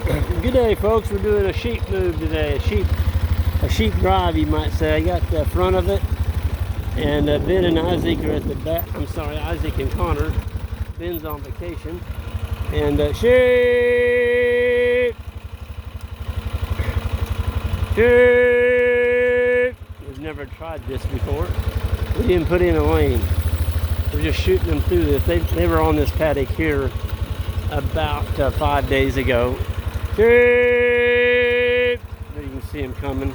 Good day, folks. We're doing a sheep move today. A sheep drive, you might say. I got the front of it, and Ben and Isaac are at the back. I'm sorry, Isaac and Connor. Ben's on vacation, and sheep. We've never tried this before. We didn't put in a lane. We're just shooting them through this. They were on this paddock here about 5 days ago. Sheep! There you can see them coming.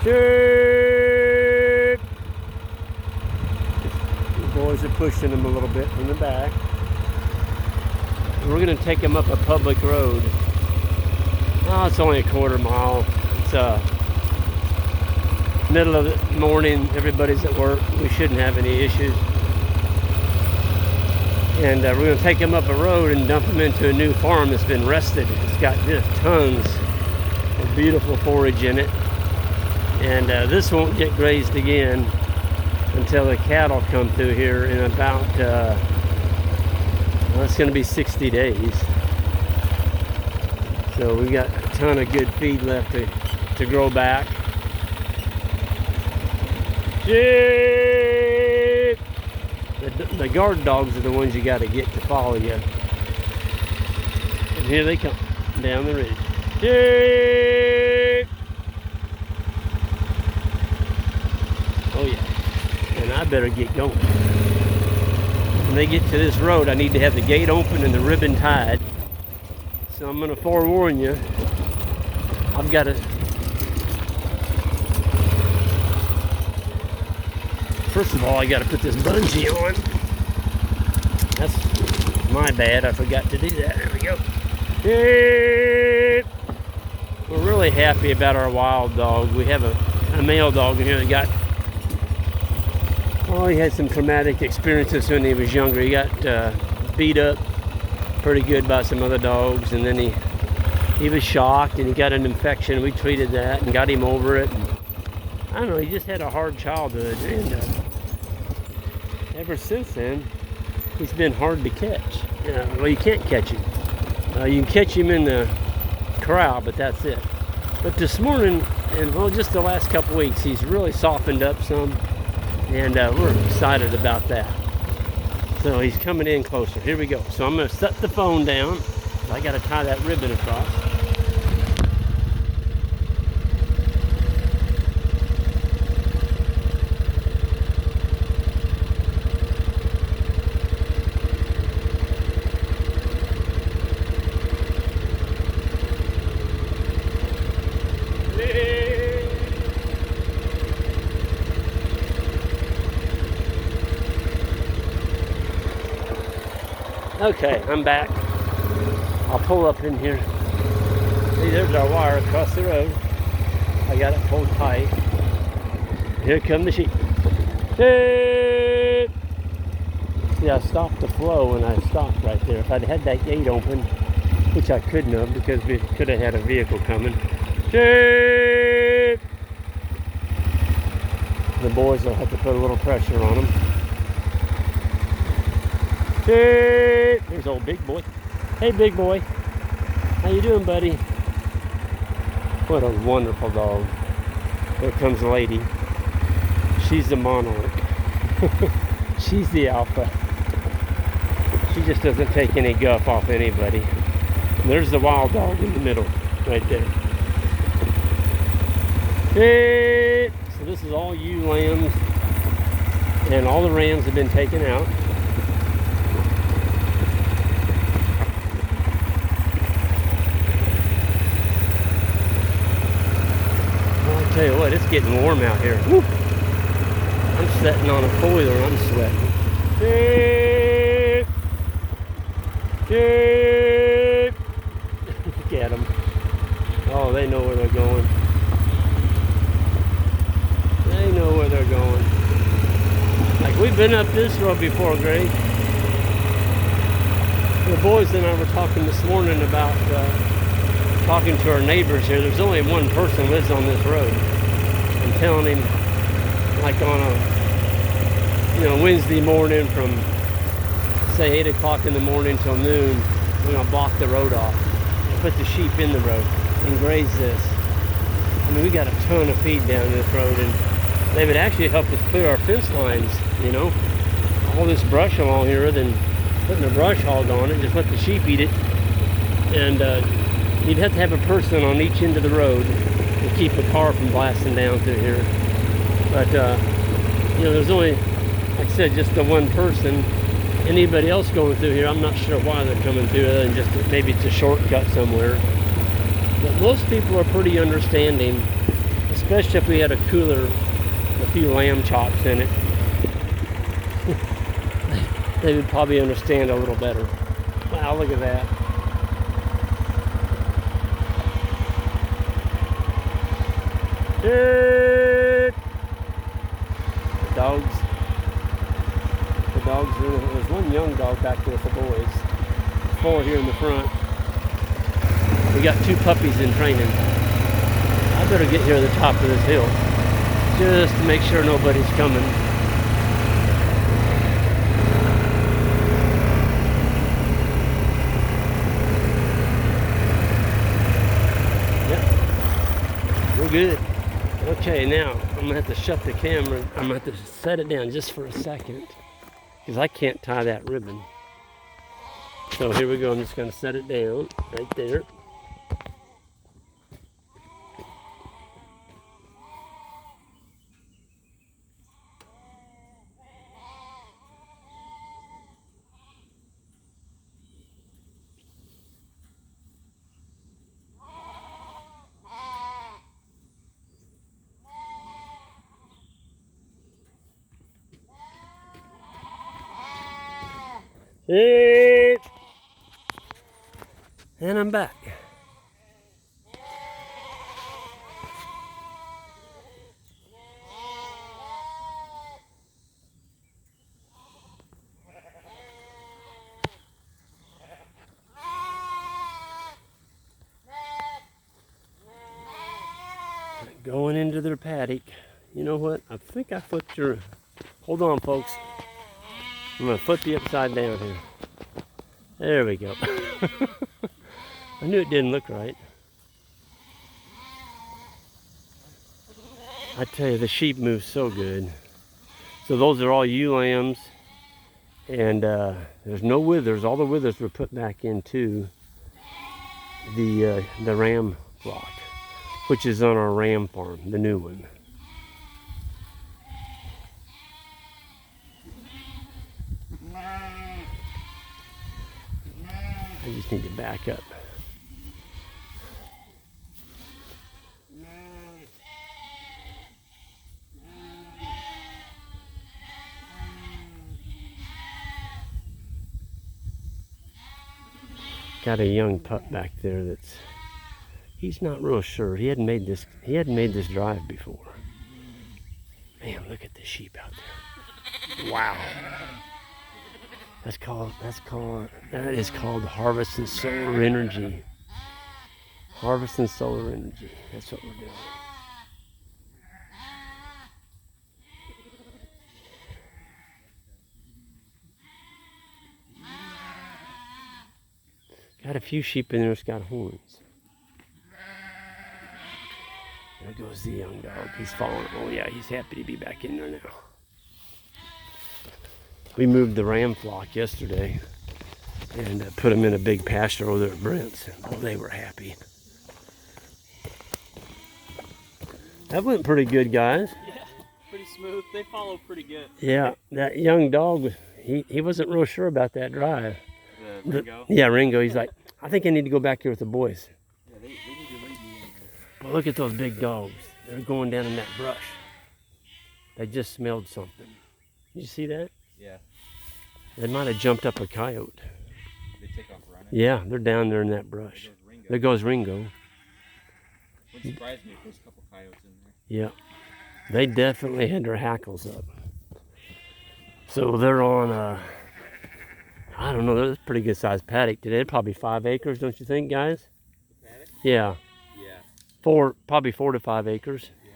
Sheep! The boys are pushing them a little bit from the back. We're going to take them up a public road. Oh, it's only a quarter mile. It's middle of the morning. Everybody's at work. We shouldn't have any issues. And we're going to take them up a road and dump them into a new farm that's been rested. It's got just tons of beautiful forage in it. And this won't get grazed again until the cattle come through here in about, well, it's going to be 60 days. So we got a ton of good feed left to grow back. Sheep! The guard dogs are the ones you got to get to follow you. And here they come down the ridge. Sheep! Oh yeah. And I better get going. When they get to this road, I need to have the gate open and the ribbon tied. So I'm going to forewarn you. I've got to... First of all, I got to put this bungee on. That's my bad. I forgot to do that. There we go. Sheep! We're really happy about our wild dog. We have a male dog in here that got... Oh, he had some traumatic experiences when he was younger. He got beat up pretty good by some other dogs, and then he was shocked and he got an infection. We treated that and got him over it. And I don't know, he just had a hard childhood, and ever since then he's been hard to catch. Well, you can't catch him. You can catch him in the corral, but that's it. But this morning, and well, just the last couple weeks, he's really softened up some, and we're excited about that. So he's coming in closer. Here we go. So I'm going to set the phone down. I got to tie that ribbon across. Okay, I'm back. I'll pull up in here. See, there's our wire across the road. I got it pulled tight. Here come the sheep. Sheep! See, I stopped the flow when I stopped right there. If I'd had that gate open, which I couldn't have because we could have had a vehicle coming. Sheep! The boys will have to put a little pressure on them. Sheep! There's old big boy. Hey, big boy. How you doing, buddy? What a wonderful dog. Here comes the lady. She's the monarch. She's the alpha. She just doesn't take any guff off anybody. And there's the wild dog in the middle, right there. Sheep! So this is all ewe lambs, and all the rams have been taken out. Tell you what, it's getting warm out here. Woo. I'm sitting on a foiler and I'm sweating. Sheep! Sheep! Look at them. Oh, they know where they're going. They know where they're going. Like, we've been up this road before, Greg. The boys and I were talking this morning about talking to our neighbors here. There's only one person lives on this road. I'm telling him, like on a Wednesday morning from say 8 o'clock in the morning till noon, we're gonna block the road off and put the sheep in the road and graze this. I mean, we got a ton of feed down this road, and they would actually help us clear our fence lines, you know. All this brush along here, than putting a brush hog on it, just let the sheep eat it. And you'd have to have a person on each end of the road to keep a car from blasting down through here. But, you know, there's only, like I said, just the one person. Anybody else going through here, I'm not sure why they're coming through, other than just maybe it's a shortcut somewhere. But most people are pretty understanding, especially if we had a cooler, a few lamb chops in it. They would probably understand a little better. Wow, look at that. Dirt! The dogs are in it. There's one young dog back there with the boys. 4 here in the front. We got 2 puppies in training. I better get here to the top of this hill just to make sure nobody's coming. Yep, we're good. Okay, now I'm gonna have to shut the camera. I'm gonna have to set it down just for a second because I can't tie that ribbon. So here we go. I'm just gonna set it down right there. Hey. And I'm back. Going into their paddock. You know what? I think I flipped your... Hold on, folks. I'm going to flip you upside down here. There we go. I knew it didn't look right. I tell you, the sheep move so good. So those are all ewe lambs. And there's no withers. All the withers were put back into the ram flock, which is on our ram farm, the new one. I just need to back up. Got a young pup back there that's, he's not real sure. He hadn't made this drive before. Man, look at the sheep out there. Wow. That is called harvesting solar energy. Harvesting solar energy. That's what we're doing. Got a few sheep in there that's got horns. There goes the young dog. He's falling. Oh yeah, he's happy to be back in there now. We moved the ram flock yesterday and put them in a big pasture over there at Brent's. Oh, they were happy. That went pretty good, guys. Yeah, pretty smooth. They follow pretty good. Yeah, that young dog, he wasn't real sure about that drive. Ringo? Yeah, Ringo. He's like, I think I need to go back here with the boys. Yeah, they need to lead me in here. But look at those big dogs. They're going down in that brush. They just smelled something. Did you see that? Yeah. They might have jumped up a coyote. They take off running? Yeah, they're down there in that brush. There goes Ringo. Wouldn't surprise me if there's a couple coyotes in there. Yeah. They definitely had their hackles up. So they're on I don't know, they're a pretty good sized paddock today. Probably 5 acres, don't you think, guys? The paddock? Yeah. Yeah. Probably 4 to 5 acres. Yeah.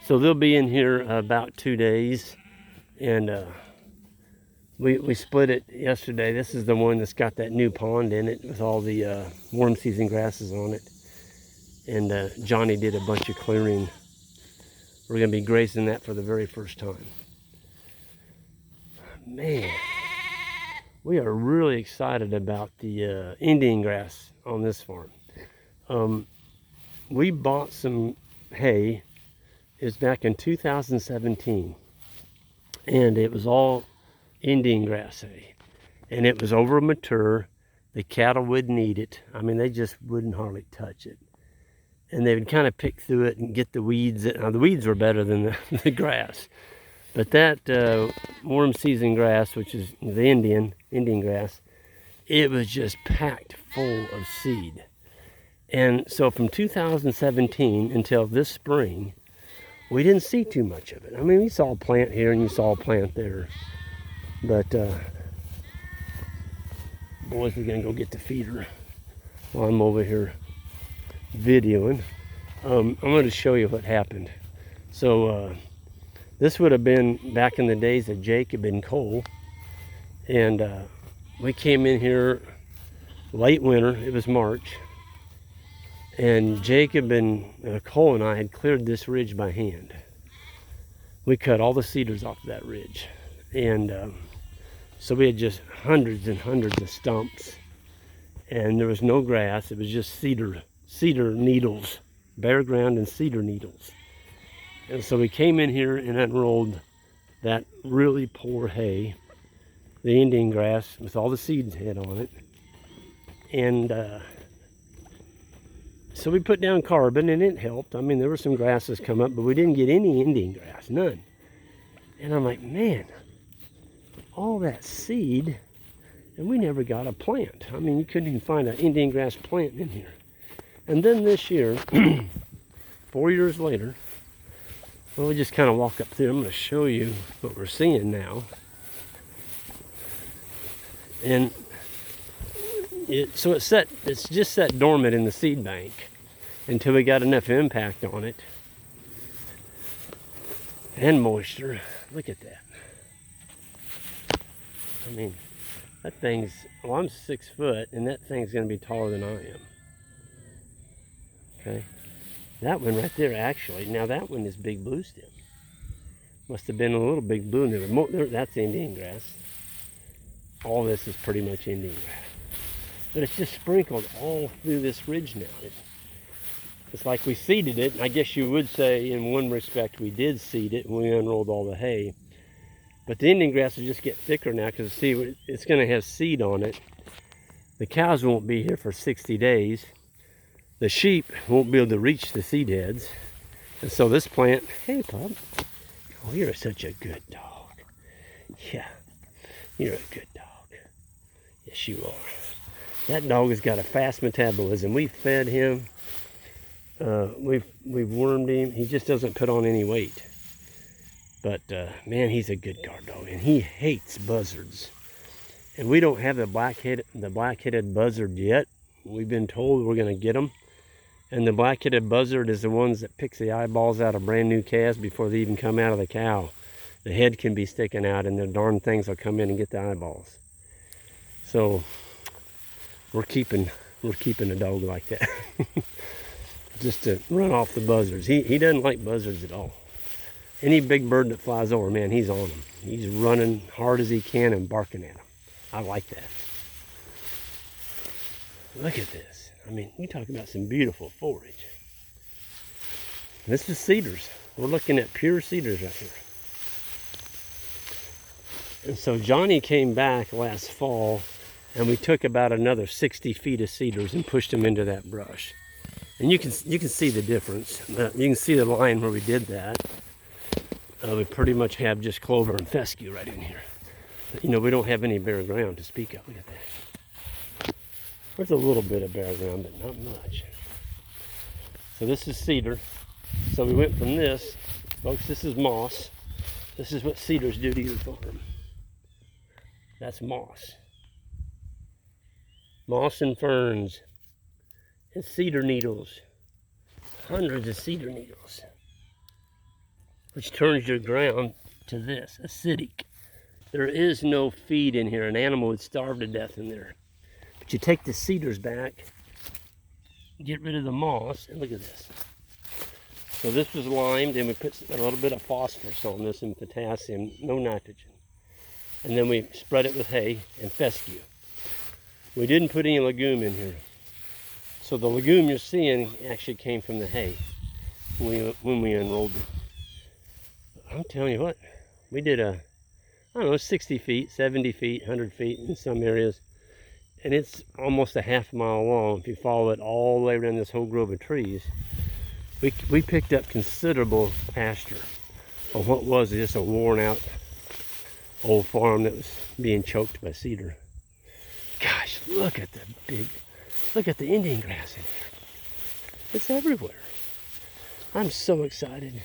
So they'll be in here about 2 days, and we split it yesterday. This is the one that's got that new pond in it with all the warm season grasses on it. And Johnny did a bunch of clearing. We're going to be grazing that for the very first time. Man, we are really excited about the Indian grass on this farm. We bought some hay. It was back in 2017. And it was all Indian grass hay. And it was over mature. The cattle wouldn't eat it. I mean, they just wouldn't hardly touch it. And they would kind of pick through it and get the weeds. Now, the weeds were better than the grass. But that warm season grass, which is the Indian grass, it was just packed full of seed. And so from 2017 until this spring, we didn't see too much of it. I mean, we saw a plant here and you saw a plant there. But boys are gonna go get the feeder while I'm over here videoing. I'm going to show you what happened. So this would have been back in the days of Jacob and Cole, and we came in here late winter. It was March, and Jacob and Cole and I had cleared this ridge by hand. We cut all the cedars off that ridge, and so we had just hundreds and hundreds of stumps, and there was no grass. It was just cedar needles, bare ground and cedar needles. And so we came in here and unrolled that really poor hay, the Indian grass with all the seeds head on it. And so we put down carbon and it helped. I mean, there were some grasses come up, but we didn't get any Indian grass, none. And I'm like, man, all that seed, and we never got a plant. I mean, you couldn't even find an Indian grass plant in here. And then this year, 4 years later, well, we just kind of walk up through. I'm going to show you what we're seeing now. And it's just sat dormant in the seed bank until we got enough impact on it and moisture. Look at that. I mean, that thing's, well, I'm 6 foot, and that thing's going to be taller than I am. Okay, that one right there, actually, now that one is big blue stem. Must have been a little big blue in there. That's Indian grass. All this is pretty much Indian grass. But it's just sprinkled all through this ridge now. It's like we seeded it. I guess you would say in one respect we did seed it when we unrolled all the hay. But the Indian grass will just get thicker now because see, it's going to have seed on it. The cows won't be here for 60 days. The sheep won't be able to reach the seed heads. And so this plant, hey pup, oh, you're such a good dog. Yeah, you're a good dog. Yes, you are. That dog has got a fast metabolism. We fed him, we've wormed him. He just doesn't put on any weight. But man, he's a good guard dog, and he hates buzzards. And we don't have the black-headed buzzard yet. We've been told we're going to get them. And the black-headed buzzard is the ones that picks the eyeballs out of brand new calves before they even come out of the cow. The head can be sticking out, and the darn things will come in and get the eyeballs. So we're keeping a dog like that, just to run off the buzzards. He doesn't like buzzards at all. Any big bird that flies over, man, he's on them. He's running hard as he can and barking at them. I like that. Look at this. I mean, you talk about some beautiful forage. This is cedars. We're looking at pure cedars right here. And so Johnny came back last fall, and we took about another 60 feet of cedars and pushed them into that brush. And you can see the difference. You can see the line where we did that. We pretty much have just clover and fescue right in here. You know, we don't have any bare ground to speak of. Look at that. There's a little bit of bare ground, but not much. So this is cedar. So we went from this, folks, this is moss. This is what cedars do to your farm. That's moss. Moss and ferns and cedar needles. Hundreds of cedar needles. Which turns your ground to this, acidic. There is no feed in here. An animal would starve to death in there. But you take the cedars back, get rid of the moss, and look at this. So this was limed, and we put a little bit of phosphorus on this and potassium, no nitrogen. And then we spread it with hay and fescue. We didn't put any legume in here. So the legume you're seeing actually came from the hay when we unrolled it. I'm telling you what, we did I don't know, 60 feet, 70 feet, 100 feet in some areas. And it's almost a half mile long if you follow it all the way around this whole grove of trees. We picked up considerable pasture on what was just a worn out old farm that was being choked by cedar. Gosh, look at the Indian grass in here. It's everywhere. I'm so excited.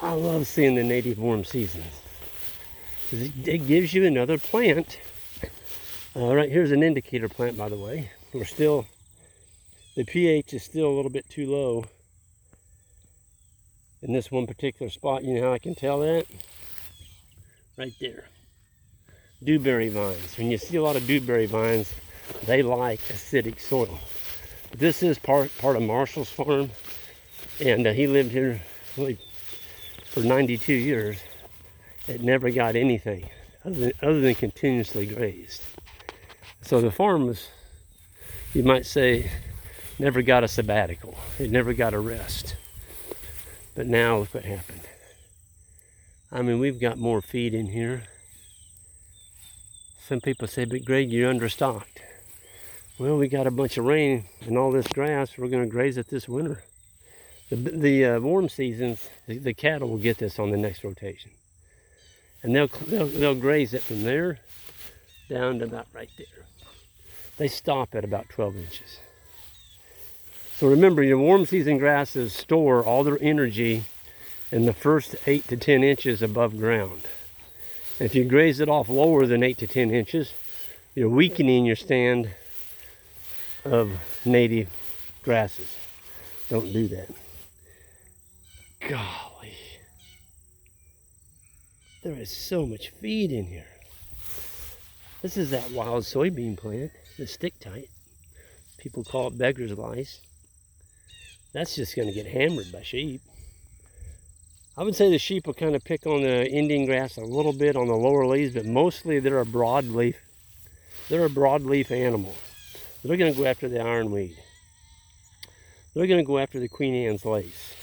I love seeing the native warm seasons. It gives you another plant. Right here's an indicator plant, by the way. The pH is still a little bit too low in this one particular spot. You know how I can tell that? Right there. Dewberry vines. When you see a lot of dewberry vines, they like acidic soil. This is part of Marshall's farm, and he lived here really for 92 years. It never got anything other than continuously grazed. So the farm was, you might say, never got a sabbatical. It never got a rest. But now look what happened. I mean, we've got more feed in here. Some people say, but Greg, you're understocked. Well, we got a bunch of rain and all this grass. We're going to graze it this winter. The warm seasons, the cattle will get this on the next rotation. And they'll graze it from there down to about right there. They stop at about 12 inches. So remember, your warm season grasses store all their energy in the first 8 to 10 inches above ground. If you graze it off lower than 8 to 10 inches, you're weakening your stand of native grasses. Don't do that. Golly. There is so much feed in here. This is that wild soybean plant, the stick tight. People call it beggar's lice. That's just going to get hammered by sheep. I would say the sheep will kind of pick on the Indian grass a little bit on the lower leaves, but mostly they're a broadleaf animal. They're going to go after the ironweed. They're going to go after the Queen Anne's lace.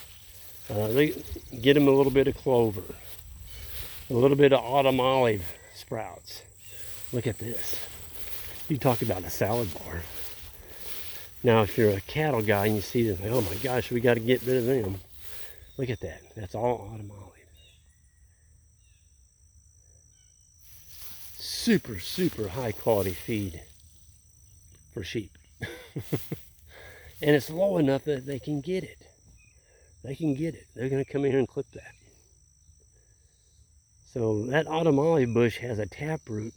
They get them a little bit of clover, a little bit of autumn olive sprouts. Look at this. You talk about a salad bar. Now, if you're a cattle guy and you see them, oh my gosh, we got to get rid of them. Look at that. That's all autumn olive. Super, super high quality feed for sheep. And it's low enough that they can get it. They can get it. They're going to come in here and clip that. So that autumn olive bush has a taproot.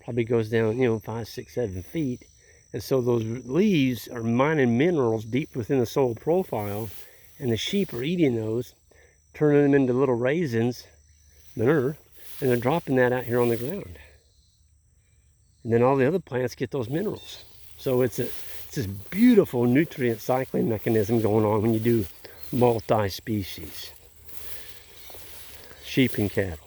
Probably goes down, 5, 6, 7 feet. And so those leaves are mining minerals deep within the soil profile, and the sheep are eating those, turning them into little raisins, manure, and they're dropping that out here on the ground. And then all the other plants get those minerals. So it's this beautiful nutrient cycling mechanism going on when you do multi-species, sheep and cattle.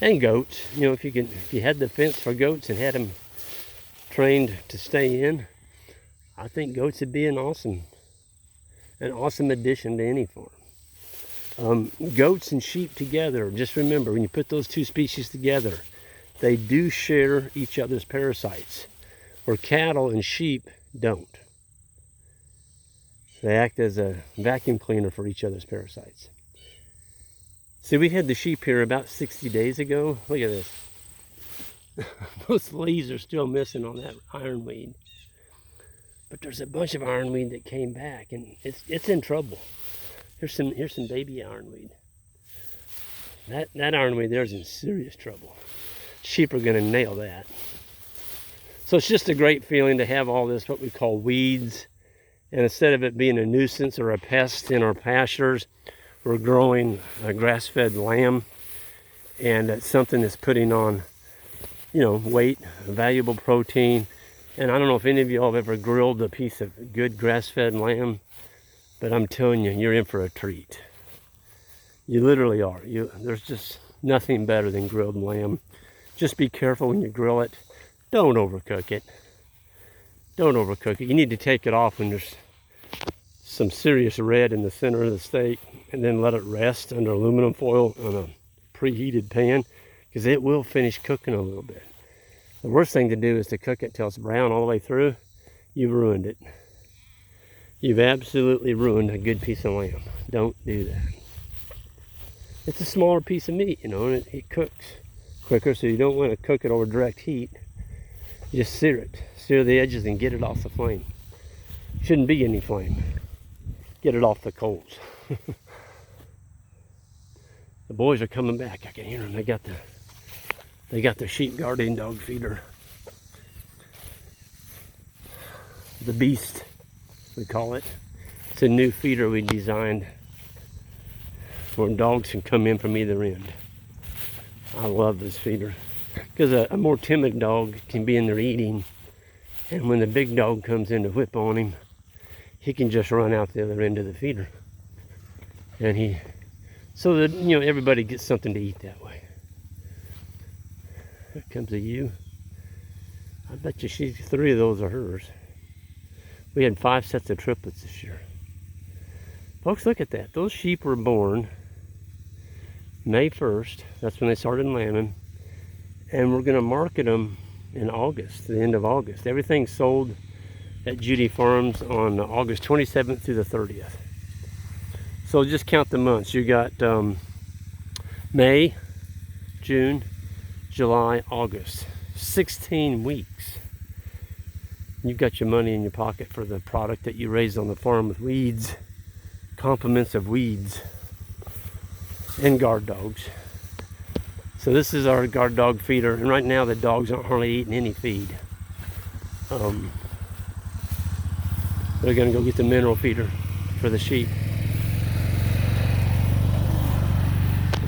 And goats, if you had the fence for goats and had them trained to stay in, I think goats would be an awesome addition to any farm. Goats and sheep together, just remember, when you put those two species together, they do share each other's parasites, where cattle and sheep don't. They act as a vacuum cleaner for each other's parasites. See, we had the sheep here about 60 days ago. Look at this. Those leaves are still missing on that ironweed. But there's a bunch of ironweed that came back, and it's in trouble. Here's some baby ironweed. That ironweed there's in serious trouble. Sheep are going to nail that. So it's just a great feeling to have all this, what we call weeds. And instead of it being a nuisance or a pest in our pastures, we're growing a grass-fed lamb, and it's something that's putting on, you know, weight, valuable protein. And I don't know if any of y'all have ever grilled a piece of good grass-fed lamb, but I'm telling you, you're in for a treat. You literally are. There's just nothing better than grilled lamb. Just be careful when you grill it. Don't overcook it. Don't overcook it. You need to take it off when there's some serious red in the center of the steak, and then let it rest under aluminum foil on a preheated pan, because it will finish cooking a little bit. The worst thing to do is to cook it till it's brown all the way through. You've ruined it. You've absolutely ruined a good piece of lamb. Don't do that. It's a smaller piece of meat, you know, and it cooks quicker, so you don't want to cook it over direct heat. Just sear it. Sear the edges and get it off the flame. Shouldn't be any flame. Get it off the coals. The boys are coming back. I can hear them. They got the sheep guardian dog feeder. The Beast, we call it. It's a new feeder we designed where dogs can come in from either end. I love this feeder because a more timid dog can be in there eating, and when the big dog comes in to whip on him, he can just run out the other end of the feeder, and so that, you know, everybody gets something to eat that way. Here comes a ewe. I bet you 3 of those are hers. We had 5 sets of triplets this year. Folks, look at that. Those sheep were born May 1st. That's when they started lambing. And we're going to market them in August, the end of August. Everything's sold at Judy Farms on August 27th through the 30th. So just count the months. You got May, June, July, August. 16 weeks. You've got your money in your pocket for the product that you raised on the farm with weeds, compliments of weeds, and guard dogs. So this is our guard dog feeder, and right now the dogs aren't hardly eating any feed. They're gonna go get the mineral feeder for the sheep.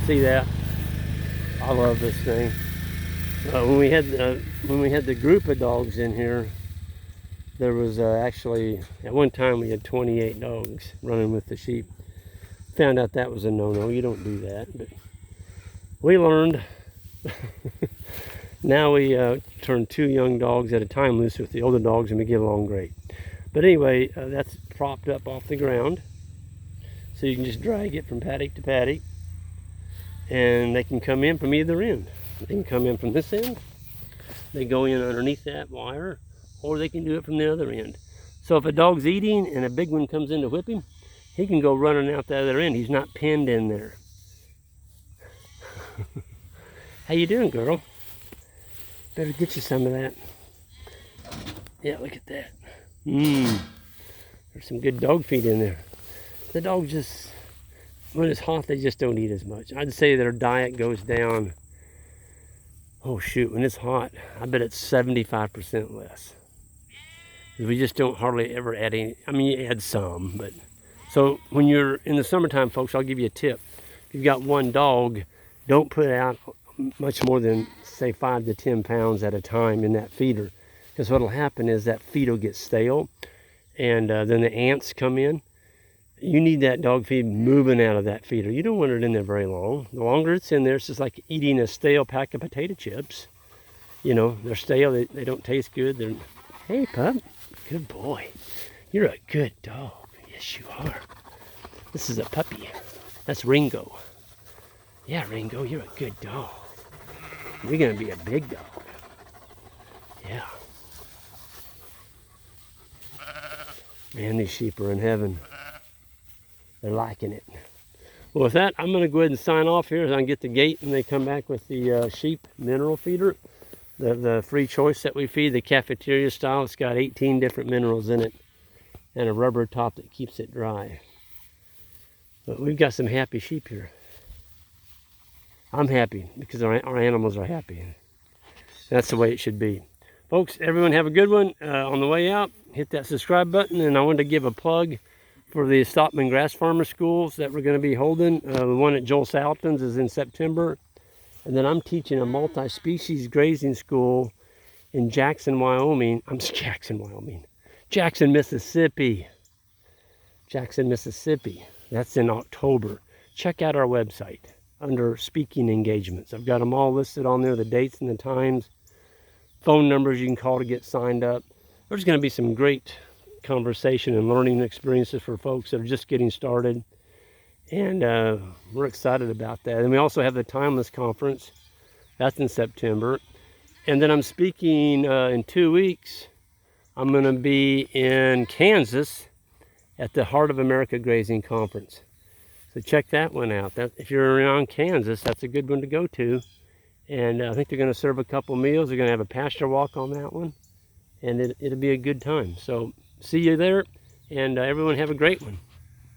See that? I love this thing. When we had the group of dogs in here, there was actually, at one time we had 28 dogs running with the sheep. Found out that was a no-no. You don't do that, but we learned. Now we turn 2 young dogs at a time loose with the older dogs, and we get along great. But anyway, that's propped up off the ground, so you can just drag it from paddock to paddock, and they can come in from either end. They can come in from this end, they go in underneath that wire, or they can do it from the other end. So if a dog's eating and a big one comes in to whip him, he can go running out the other end. He's not pinned in there. How you doing, girl? Better get you some of that. Yeah, look at that. There's some good dog feed in there. The dogs just, when it's hot, they just don't eat as much. I'd say their diet goes down, oh shoot, when it's hot, I bet it's 75% less. We just don't hardly ever add any. I mean, you add some, but. So when you're in the summertime, folks, I'll give you a tip. If you've got one dog, don't put out much more than, say, 5 to 10 pounds at a time in that feeder. Because what'll happen is that feed will get stale, and then the ants come in. You need that dog feed moving out of that feeder. You don't want it in there very long. The longer it's in there, it's just like eating a stale pack of potato chips. You know, they're stale, they don't taste good. Hey, pup, good boy. You're a good dog. Yes, you are. This is a puppy. That's Ringo. Yeah, Ringo, you're a good dog. You're gonna be a big dog. Yeah. Man, these sheep are in heaven. They're liking it. Well, with that, I'm gonna go ahead and sign off here as I can get the gate and they come back with the sheep mineral feeder. The free choice that we feed, the cafeteria style. It's got 18 different minerals in it, and a rubber top that keeps it dry. But we've got some happy sheep here. I'm happy because our animals are happy. That's the way it should be. Folks, everyone have a good one. On the way out, hit that subscribe button, and I wanted to give a plug for the Stockman Grass Farmer Schools that we're going to be holding. The one at Joel Salton's is in September. And then I'm teaching a multi-species grazing school in Jackson, Wyoming. Jackson, Mississippi. Jackson, Mississippi. That's in October. Check out our website under speaking engagements. I've got them all listed on there, the dates and the times, phone numbers you can call to get signed up. There's going to be some great conversation and learning experiences for folks that are just getting started. And we're excited about that. And we also have the Timeless Conference. That's in September. And then I'm speaking in 2 weeks. I'm going to be in Kansas at the Heart of America Grazing Conference. So check that one out. If you're around Kansas, that's a good one to go to. And I think they're going to serve a couple meals. They're going to have a pasture walk on that one. And it'll be a good time. So see you there. And everyone have a great one.